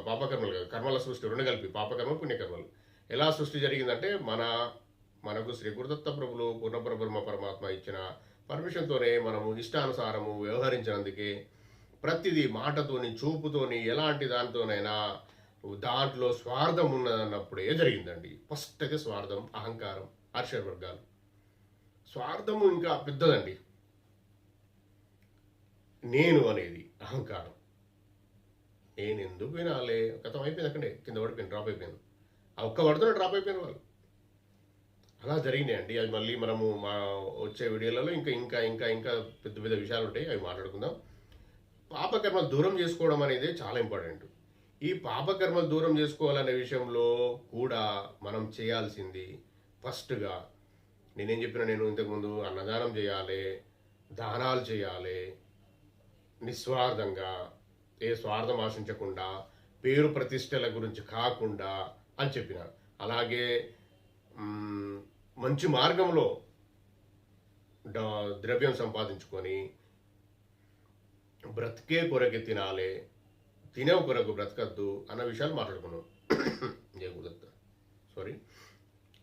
పాపకర్మలు కాదు కర్మల సృష్టి రెండు కలిపి పాపకర్మలు పుణ్యకర్మలు ఎలా సృష్టి జరిగిందంటే మనకు శ్రీ గురుదత్త ప్రభులు పూర్ణపరబ్రహ్మ పరమాత్మ ఇచ్చిన పర్మిషన్తోనే మనము ఇష్టానుసారము వ్యవహరించినందుకే ప్రతిదీ మాటతోని చూపుతోని ఎలాంటి దానితోనైనా దాంట్లో స్వార్థం ఉన్నదన్నప్పుడే జరిగిందండి. ఫస్ట్ అయితే స్వార్థం, అహంకారం, ఆర్షవర్గాలు. స్వార్థము ఇంకా పెద్దదండి. నేను అనేది అహంకారం. నేను ఎందుకు వినాలే, గతం అయిపోయింది, అక్కడే కింద పడిపోయింది, డ్రాప్ అయిపోయింది. ఆ ఒక్క పడుతున్న డ్రాప్ అయిపోయిన వాళ్ళు అలా జరిగినాయండి. అది మళ్ళీ మనము వచ్చే వీడియోలలో ఇంకా పెద్ద పెద్ద విషయాలు ఉంటాయి, అవి మాట్లాడుకుందాం. పాపకర్మలు దూరం చేసుకోవడం అనేది చాలా ఇంపార్టెంట్. ఈ పాపకర్మలు దూరం చేసుకోవాలనే విషయంలో కూడా మనం చేయాల్సింది ఫస్ట్గా నేనేం చెప్పినా, నేను ఇంతకుముందు అన్నదానం చేయాలి, దానాలు చేయాలి, నిస్వార్థంగా, ఏ స్వార్థం ఆశించకుండా, పేరు ప్రతిష్టల గురించి కాకుండా అని చెప్పిన. అలాగే మంచి మార్గంలో ద్రవ్యం సంపాదించుకొని బ్రతికే కొరకే తినాలి, తినే కొరకు బ్రతకద్దు అన్న విషయాలు మాట్లాడుకున్నాం.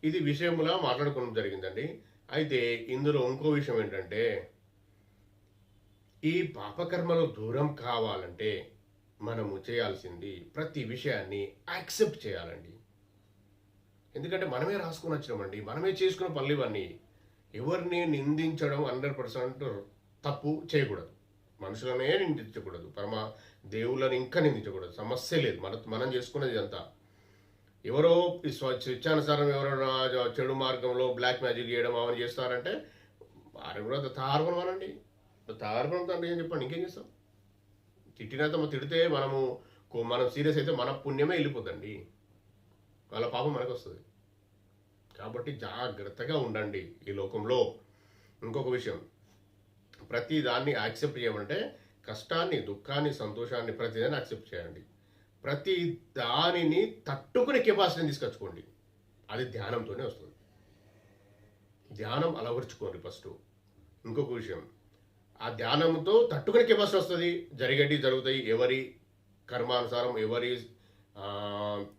ఇది విషయములా మాట్లాడుకోవడం జరిగిందండి. అయితే ఇందులో ఇంకో విషయం ఏంటంటే, ఈ పాపకర్మలు దూరం కావాలంటే మనము చేయాల్సింది ప్రతి విషయాన్ని యాక్సెప్ట్ చేయాలండి. ఎందుకంటే మనమే రాసుకొని వచ్చినామండి, మనమే చేసుకున్న పనులు ఇవన్నీ. ఎవరిని నిందించడం 100% తప్పు చేయకూడదు. మనుషులనే నిందించకూడదు, దేవుళ్ళని ఇంకా నిందించకూడదు. సమస్య లేదు, మనం చేసుకున్నది అంతా. ఎవరో స్వేచ్ఛానుసారం ఎవరైనా చెడు మార్గంలో బ్లాక్ మ్యాజిక్ చేయడం అవన్నీ చేస్తారంటే వారి కూడా తార్పణం అనండి. తార్పణం తండ్రి అని చెప్పండి, ఇంకేం చేస్తాం? తిట్టినంత తిడితే మనం సీరియస్ అయితే మన పుణ్యమే వెళ్ళిపోద్దండి, వాళ్ళ పాపం మనకు వస్తుంది. కాబట్టి జాగ్రత్తగా ఉండండి ఈ లోకంలో. ఇంకొక విషయం, ప్రతి దాన్ని యాక్సెప్ట్ చేయమంటే కష్టాన్ని, దుఃఖాన్ని, సంతోషాన్ని ప్రతిదాన్ని యాక్సెప్ట్ చేయండి. ప్రతి దానిని తట్టుకునే కెపాసిటీని తీసుకొచ్చుకోండి. అది ధ్యానంతోనే వస్తుంది. ధ్యానం అలవర్చుకోండి ఫస్ట్. ఇంకొక విషయం, ఆ ధ్యానంతో తట్టుకునే కెపాసిటీ వస్తుంది. జరుగుతాయి. ఎవరి కర్మానుసారం, ఎవరి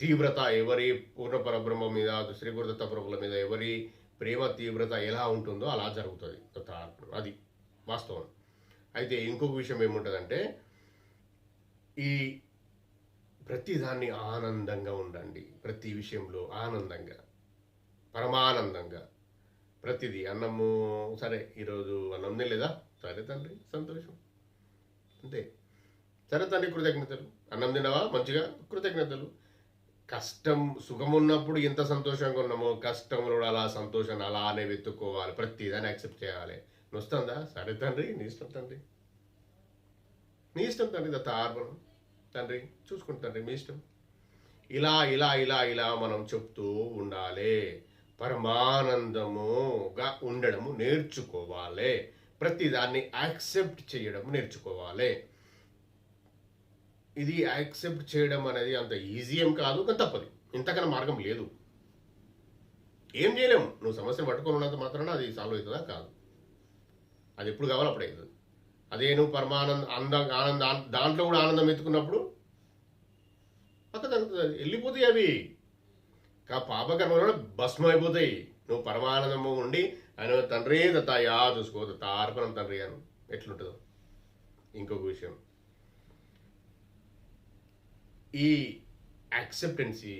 తీవ్రత, ఎవరి పూర్ణ పరబ్రహ్మ మీద, శ్రీ గురుదత్త ప్రభుల మీద ఎవరి ప్రేమ తీవ్రత ఎలా ఉంటుందో అలా జరుగుతుంది. అది వాస్తవం. అయితే ఇంకొక విషయం ఏముంటుందంటే, ఈ ప్రతిదాన్ని ఆనందంగా ఉండండి. ప్రతి విషయంలో ఆనందంగా, పరమానందంగా. ప్రతిదీ అన్నము సరే, ఈరోజు అన్నం తినలేదా, సరే తండ్రి సంతోషం, అంతే. సరే తండ్రి కృతజ్ఞతలు. అన్నం తినవా, మంచిగా కృతజ్ఞతలు. కష్టం, సుఖం ఉన్నప్పుడు ఎంత సంతోషంగా ఉన్నామో కష్టంలో అలా సంతోషాన్ని అలానే వెతుక్కోవాలి. ప్రతిదాన్ని యాక్సెప్ట్ చేయాలి. నొస్తుందా, సరే తండ్రి నీ ఇష్టం తండ్రి, నీ ఇష్టం తండ్రి, దత్తార్పణం తండ్రి, చూసుకుంటాండ్రి మీ ఇష్టం. ఇలా ఇలా ఇలా ఇలా మనం చెప్తూ ఉండాలి. పరమానందముగా ఉండడము నేర్చుకోవాలి. ప్రతిదాన్ని యాక్సెప్ట్ చేయడం నేర్చుకోవాలి. ఇది యాక్సెప్ట్ చేయడం అనేది అంత ఈజీ ఏం కాదు, కానీ తప్పదు. ఇంతకన్నా మార్గం లేదు. ఏం చేయలేము. నువ్వు సమస్యను పట్టుకొని ఉన్నంత మాత్రాన అది సాల్వ్ అవుతుందా? కాదు. అది ఎప్పుడు కావాలో అప్పుడు అవుతుంది. అదే నువ్వు ఆనందం దాంట్లో కూడా ఆనందం ఎత్తుకున్నప్పుడు పక్క తగ్గుతుంది, వెళ్ళిపోతాయి అవి. పాపకర్మలు భస్మం అయిపోతాయి. నువ్వు పరమానందము ఉండి ఆయన తండ్రి దత్తాయా చూసుకో, దత్తార్పణం తండ్రి అని ఎట్లుంటుందో. ఇంకొక విషయం, ఈ యాక్సెప్టెన్సీ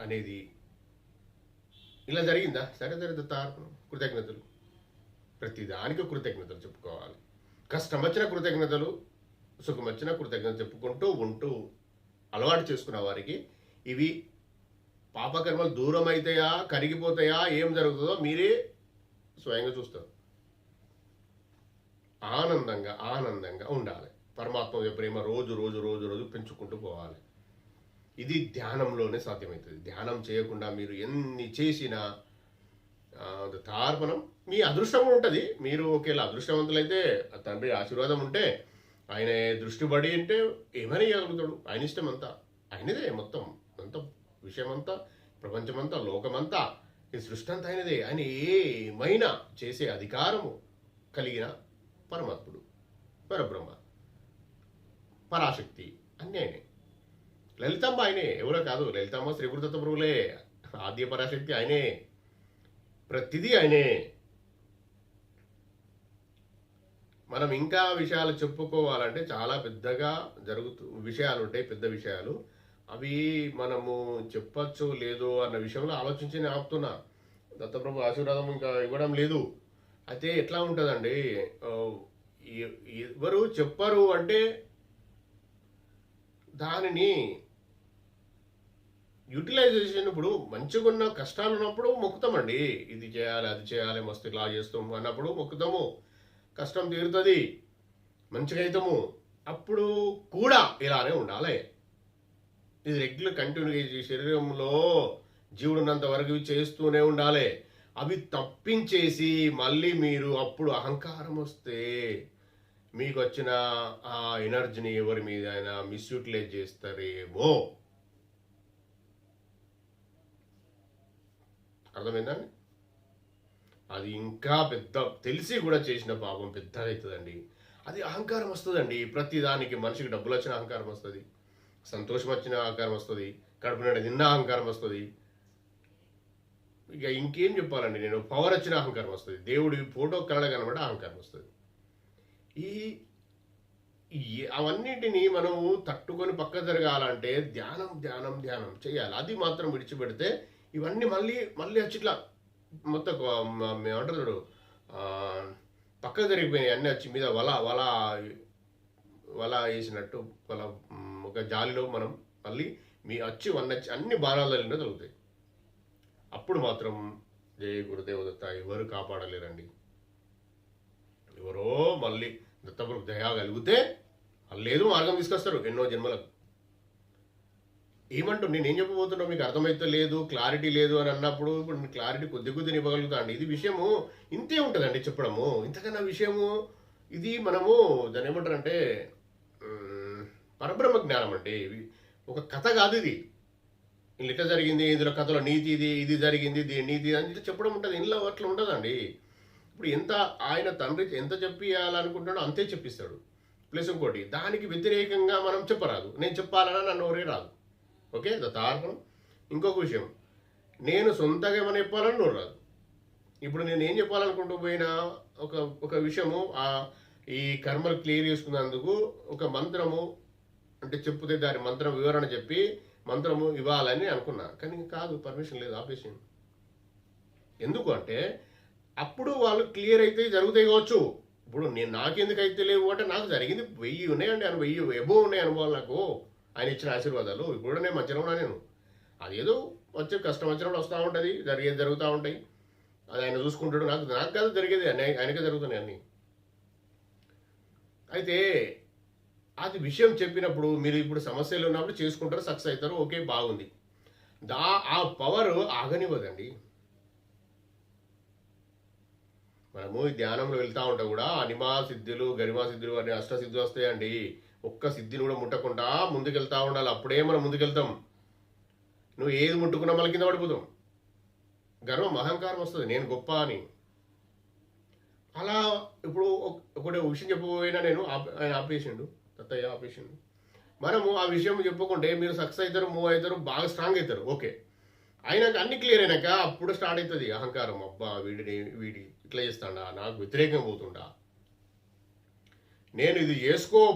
అనేది ఇలా జరిగిందా, సరే సరే దత్తార్పణం, కృతజ్ఞతలు. ప్రతిదానికి కృతజ్ఞతలు చెప్పుకోవాలి. కష్టం వచ్చిన కృతజ్ఞతలు, సుఖం వచ్చిన కృతజ్ఞతలు చెప్పుకుంటూ ఉంటూ అలవాటు చేసుకున్న వారికి ఇవి పాపకర్మలు దూరం అవుతాయా, కరిగిపోతాయా, ఏం జరుగుతుందో మీరే స్వయంగా చూస్తారు. ఆనందంగా ఆనందంగా ఉండాలి. పరమాత్మ ప్రేమ రోజు రోజు రోజు రోజు పెంచుకుంటూ పోవాలి. ఇది ధ్యానంలోనే సాధ్యమవుతుంది. ధ్యానం చేయకుండా మీరు ఎన్ని చేసినా తార్పణం మీ అదృష్టం ఉంటుంది. మీరు ఒకేలా అదృష్టవంతులైతే, తండ్రి ఆశీర్వాదం ఉంటే, ఆయన దృష్టి పడి అంటే ఏమని ఇవ్వగలుగుతాడు. ఆయన ఇష్టం అంతా ఆయనదే. మొత్తం అంత విషయం అంతా, ప్రపంచమంతా, లోకమంతా, ఈ సృష్టి అంతా ఆయనదే. ఆయన ఏమైనా చేసే అధికారము కలిగిన పరమాత్ముడు, పరబ్రహ్మ, పరాశక్తి అన్నీ ఆయనే. లలితమ్మ ఆయనే, ఎవరో కాదు. లలితమ్మ శ్రీ గురుదత్త ప్రభులే. ఆద్య పరాశక్తి ఆయనే. ప్రతిదీ ఆయనే. మనం ఇంకా విషయాలు చెప్పుకోవాలంటే చాలా పెద్దగా విషయాలు ఉంటాయి, పెద్ద విషయాలు. అవి మనము చెప్పచ్చో లేదో అన్న విషయంలో ఆలోచించి నేను ఆపుతున్నా. దత్తప్రభు ఆశీర్వాదం ఇంకా ఇవ్వడం లేదు. అయితే ఎట్లా ఉంటుందండి, ఎవరు చెప్పరు అంటే దానిని యూటిలైజేషన్, ఇప్పుడు మంచిగా ఉన్న కష్టాలు ఉన్నప్పుడు మొక్కుతామండి. ఇది చేయాలి, అది చేయాలి, మస్తు ఇలా చేస్తాము అన్నప్పుడు మొక్కుతాము. కష్టం తీరుతుంది, మంచిగా అవుతాము. అప్పుడు కూడా ఇలానే ఉండాలి. ఇది రెగ్యులర్ కంటిన్యూగా శరీరంలో జీవుడున్నంత వరకు చేస్తూనే ఉండాలి. అవి తప్పించేసి మళ్ళీ మీరు అప్పుడు అహంకారం వస్తే మీకు వచ్చిన ఆ ఎనర్జీని ఎవరి మీద అయినా మిస్యూటిలైజ్ చేస్తారేమో. అర్థమైందండి? అది ఇంకా పెద్ద, తెలిసి కూడా చేసిన పాపం పెద్దదవుతుందండి. అది అహంకారం వస్తుందండి. ప్రతిదానికి మనిషికి డబ్బులు వచ్చిన అహంకారం వస్తుంది, సంతోషం వచ్చిన అహంకారం వస్తుంది, కడుపు నిండా నిన్న అహంకారం వస్తుంది. ఇక ఇంకేం చెప్పాలండి నేను, పవర్ వచ్చిన అహంకారం వస్తుంది, దేవుడి ఫోటో కలడ కనబడి అహంకారం వస్తుంది. ఈ అవన్నిటిని మనము తట్టుకొని పక్క జరగాలంటే ధ్యానం ధ్యానం ధ్యానం చేయాలి. అది మాత్రం విడిచిపెడితే ఇవన్నీ మళ్ళీ మళ్ళీ వచ్చి ఇట్లా మొత్తం ఏమంటారు చూడు, పక్కకు జరిగిపోయినాయి అన్నీ వచ్చి మీద వల వల వల వేసినట్టు వల ఒక జాలిలో మనం మళ్ళీ మీ వచ్చి అన్ని బాణాలు తగులుతాయి. అప్పుడు మాత్రం జయ గురుదేవదత్త ఎవరు కాపాడలేరండి. ఎవరో మళ్ళీ దత్తపురకు దయా కలిగితే లేదు మార్గం తీసుకొస్తారు ఎన్నో జన్మలకు. ఏమంటూ నేనేం చెప్పబోతున్నా మీకు అర్థమైతే లేదు, క్లారిటీ లేదు అని అన్నప్పుడు ఇప్పుడు మీకు క్లారిటీ కొద్ది కొద్దిని ఇవ్వగలుగుతా అండి. ఇది విషయము ఇంతే ఉంటుందండి చెప్పడము, ఇంతకన్నా విషయము ఇది మనము దాన్ని ఏమంటారంటే పరబ్రహ్మ జ్ఞానం అంటే ఒక కథ కాదు. ఇది ఇట్లా జరిగింది, ఇందులో కథలో నీతి ఇది జరిగింది, నీతి అని చెప్పడం ఉంటుంది. ఇంట్లో అట్లా ఉండదండి. ఇప్పుడు ఎంత ఆయన తండ్రి ఎంత చెప్పియాలనుకుంటాడో అంతే చెప్పిస్తాడు. ప్లస్ ఇంకోటి దానికి వ్యతిరేకంగా మనం చెప్పరాదు. నేను చెప్పాలన్నా నన్ను ఎవరే రాదు. ఓకే, దత్తార్పణం. ఇంకొక విషయం, నేను సొంతగా ఏమైనా చెప్పాలని నోరు రాదు. ఇప్పుడు నేను ఏం చెప్పాలనుకుంటూ పోయినా ఒక విషయము ఈ కర్మలు క్లియర్ చేసుకున్నందుకు ఒక మంత్రము అంటే చెప్తే దాని మంత్రం వివరణ చెప్పి మంత్రము ఇవ్వాలని అనుకున్నా, కానీ కాదు, పర్మిషన్ లేదు, ఆపేషన్. ఎందుకు అంటే అప్పుడు వాళ్ళు క్లియర్ అయితే జరుగుతాయి కావచ్చు. ఇప్పుడు నేను నాకెందుకు అయితే లేవు అంటే నాకు జరిగింది 1000 ఉన్నాయండి, 1000 ఎబో ఉన్నాయి అనుభవాలు నాకు ఆయన ఇచ్చిన ఆశీర్వాదాలు. ఇప్పుడు నేను మంచిగా ఉన్నా. నేను అదేదో వచ్చే కష్టం వచ్చినప్పుడు వస్తూ ఉంటుంది, జరుగుతూ ఉంటాయి. అది ఆయన చూసుకుంటాడు. నాకు కాదు జరిగేది, ఆయనకే జరుగుతున్నాయి అన్నీ. అయితే అది విషయం చెప్పినప్పుడు మీరు ఇప్పుడు సమస్యలు ఉన్నప్పుడు చేసుకుంటారు, సక్సెస్ అవుతారు, ఓకే బాగుంది. ఆ పవర్ ఆగనివ్వదండి. మనము ఈ ధ్యానంలో వెళ్తూ ఉంటా కూడా అనిమా సిద్ధులు గరిమా సిద్ధులు అనే అష్టసిద్ధులు వస్తాయండి. ఒక్క సిద్ధిని కూడా ముట్టకుండా ముందుకెళ్తా ఉండాలి. అప్పుడే మనం ముందుకెళ్తాం. నువ్వు ఏది ముట్టుకున్నా మళ్ళీ కింద పడిపోతాం. గర్వం అహంకారం వస్తుంది, నేను గొప్ప అని. అలా ఇప్పుడు ఒకటి విషయం చెప్పబోయినా నేను ఆయన ఆపేసిండు, తత్తయ్య ఆపేసిండు. మనము ఆ విషయం చెప్పుకుంటే మీరు సక్సెస్ అవుతారు, మూవ్ అవుతారు, బాగా స్ట్రాంగ్ అవుతారు. ఓకే, అయినాక అన్ని క్లియర్ అయినాక అప్పుడు స్టార్ట్ అవుతుంది అహంకారం. అబ్బా వీడి ఇట్లా చేస్తాడా, నాకు వ్యతిరేకంగా పోతుండా, నేను ఇది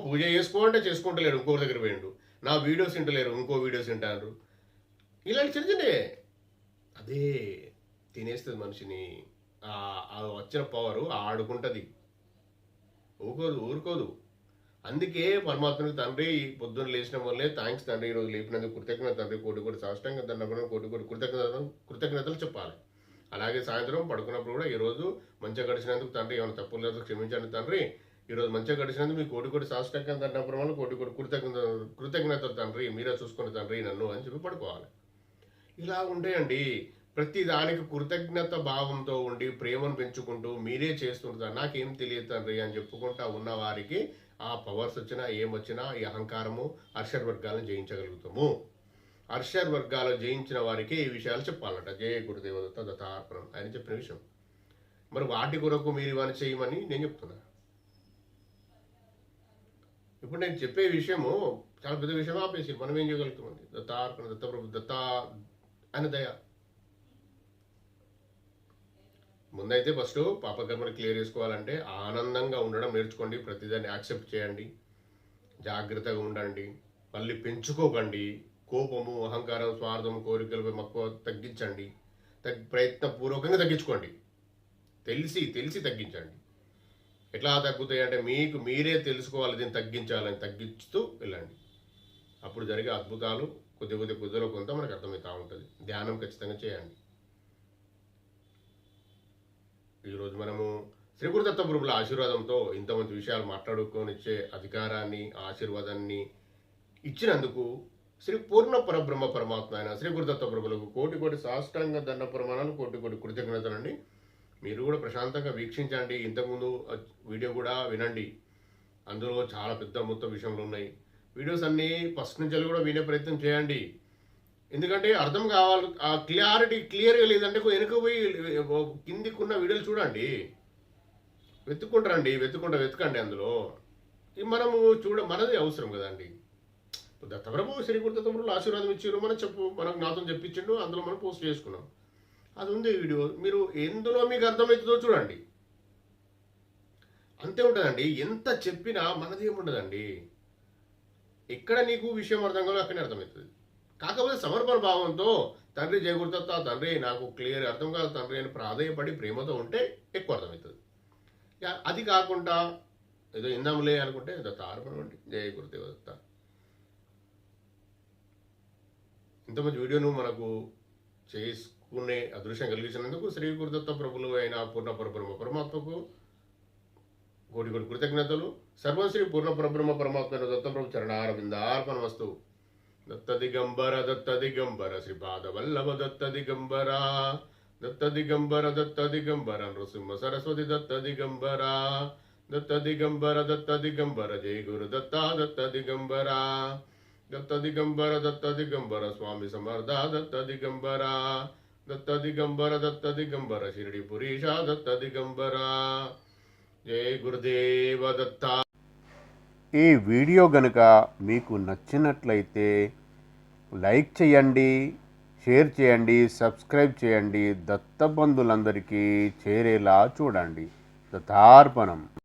పూజ చేసుకో అంటే చేసుకుంటలేరు, ఇంకో దగ్గర పోయిండు, నా వీడియోస్ వింటలేరు, ఇంకో వీడియోస్ వింటారు. ఇలాంటి చిన్న అదే తినేస్తుంది మనిషిని. వచ్చిన పవరు ఆడుకుంటుంది, ఊరుకోదు. అందుకే పరమాత్మకి తండ్రి పొద్దున్న లేచిన వల్లే థ్యాంక్స్ తండ్రి, ఈరోజు లేపినందుకు కృతజ్ఞత తండ్రి, కోటి సాష్టంగా దండం, కోటి కృతజ్ఞతలు చెప్పాలి. అలాగే సాయంత్రం పడుకున్నప్పుడు కూడా ఈరోజు మంచిగా గడిచినందుకు తండ్రి, ఏమైనా తప్పులు లేదు క్షమించండి తండ్రి, ఈరోజు మంచిగా గడిచినందుకు మీ కోటి సాష్టంగా దండం వల్ల కోటి కృతజ్ఞతలు తండ్రి, మీరే చూసుకుని తండ్రి నన్ను అని చెప్పి పడుకోవాలి. ఇలా ఉంటాయండి. ప్రతి దానికి కృతజ్ఞత భావంతో ఉండి ప్రేమను పెంచుకుంటూ మీరే చేస్తుంటారు, నాకేం తెలియదు తండ్రి అని చెప్పుకుంటా ఉన్న వారికి ఆ పవర్స్ వచ్చినా ఏమొచ్చినా ఈ అహంకారము అర్షర్ వర్గాలను జయించగలుగుతాము. అర్షర్ వర్గాలు జయించిన వారికి ఈ విషయాలు చెప్పాలట. జయ గురుదేవదత్త దత్తార్పణం ఆయన చెప్పిన విషయం. మరి వాటి కొరకు మీరు ఇవన్నీ చేయమని నేను చెప్తున్నా. ఇప్పుడు నేను చెప్పే విషయము చాలా పెద్ద విషయం, ఆపేసి మనం ఏం చేయగలుగుతామండి. దత్తార్పణ, దత్తప్రభు, దత్త అని దయ. ముందైతే ఫస్ట్ పాపకర్మని క్లియర్ చేసుకోవాలంటే ఆనందంగా ఉండడం నేర్చుకోండి. ప్రతిదాన్ని యాక్సెప్ట్ చేయండి, జాగ్రత్తగా ఉండండి, మళ్ళీ పెంచుకోకండి. కోపము, అహంకారం, స్వార్థం, కోరికలు మక్కువ తగ్గించండి. ప్రయత్నపూర్వకంగా తగ్గించుకోండి. తెలిసి తగ్గించండి. ఎట్లా తగ్గుతాయి అంటే మీకు మీరే తెలుసుకోవాలి, దీన్ని తగ్గించాలని తగ్గిస్తూ వెళ్ళండి. అప్పుడు జరిగే అద్భుతాలు కొద్దిలో కొంత మనకు అర్థమవుతూ ఉంటుంది. ధ్యానం ఖచ్చితంగా చేయండి. ఈరోజు మనము శ్రీ గురుదత్త ప్రభుల ఆశీర్వాదంతో ఇంతమంది విషయాలు మాట్లాడుకొని ఇచ్చే అధికారాన్ని, ఆశీర్వాదాన్ని ఇచ్చినందుకు శ్రీ పూర్ణ పరబ్రహ్మ పరమాత్మ అయిన శ్రీ గురుదత్త ప్రభులకు కోటి సాష్టాంగ దండ ప్రమాణాలు, కోటి కృతజ్ఞతలండి. మీరు కూడా ప్రశాంతంగా వీక్షించండి. ఇంతకుముందు వీడియో కూడా వినండి, అందులో చాలా పెద్ద మొత్తం విషయాలు ఉన్నాయి. వీడియోస్ అన్నీ ఫస్ట్ నుంచి కూడా వినే ప్రయత్నం చేయండి. ఎందుకంటే అర్థం కావాలి, ఆ క్లియర్గా లేదంటే వెనుక పోయి కిందికున్న వీడియోలు చూడండి, వెతుకండి. అందులో మనము మనది అవసరం కదండి. దత్తప్రభు శ్రీ గురుదత్త ప్రభులు ఆశీర్వాదం ఇచ్చారు, మనకు నాతో చెప్పించిండు, అందులో మనం పోస్ట్ చేసుకున్నాం. అది ఉంది వీడియో, మీరు ఎందులో మీకు అర్థమవుతుందో చూడండి. అంతే ఉంటుందండి. ఎంత చెప్పినా మనది ఏముండదండి. ఎక్కడ నీకు విషయం అర్థం కావాలో అక్కడనే అర్థమవుతుంది. కాకపోతే సమర్పణ భావంతో తండ్రి జయ గురుదత్త, తండ్రి నాకు క్లియర్ అర్థం కాదు తండ్రి అని ప్రాధేయపడి ప్రేమతో ఉంటే ఎక్కువ అర్థమవుతుంది. అది కాకుండా ఏదో ఇందాంలే అనుకుంటే దత్తార్పణ అండి, జయ గురుదేవదత్త. ఇంత మంచి వీడియోను మనకు చేసుకునే అదృశ్యం కలిగించినందుకు శ్రీ గురుదత్త ప్రభులు అయిన పూర్ణ పరబ్రహ్మ పరమాత్మకు కోటి కోటి కృతజ్ఞతలు. సర్వం శ్రీ పూర్ణ పరబ్రహ్మ పరమాత్మ దత్తప్రభు చరణారవిందార్పణమస్తు. దత్త దిగంబర శ్రీపాద వల్లభ దత్త దిగంబర నృసింహ సరస్వతి దత్త దిగంబర జయ గురు దత్త దిగంబర స్వామి సమర్థ దత్త దిగంబర షిరిడి పురీష దత్త దిగంబర జయ గురుదేవ దత్త. ఈ వీడియో గనుక మీకు నచ్చినట్లయితే లైక్ చేయండి, షేర్ చేయండి, సబ్స్క్రైబ్ చేయండి. దత్తబంధులందరికీ చేరేలా చూడండి. దత్తార్పణం.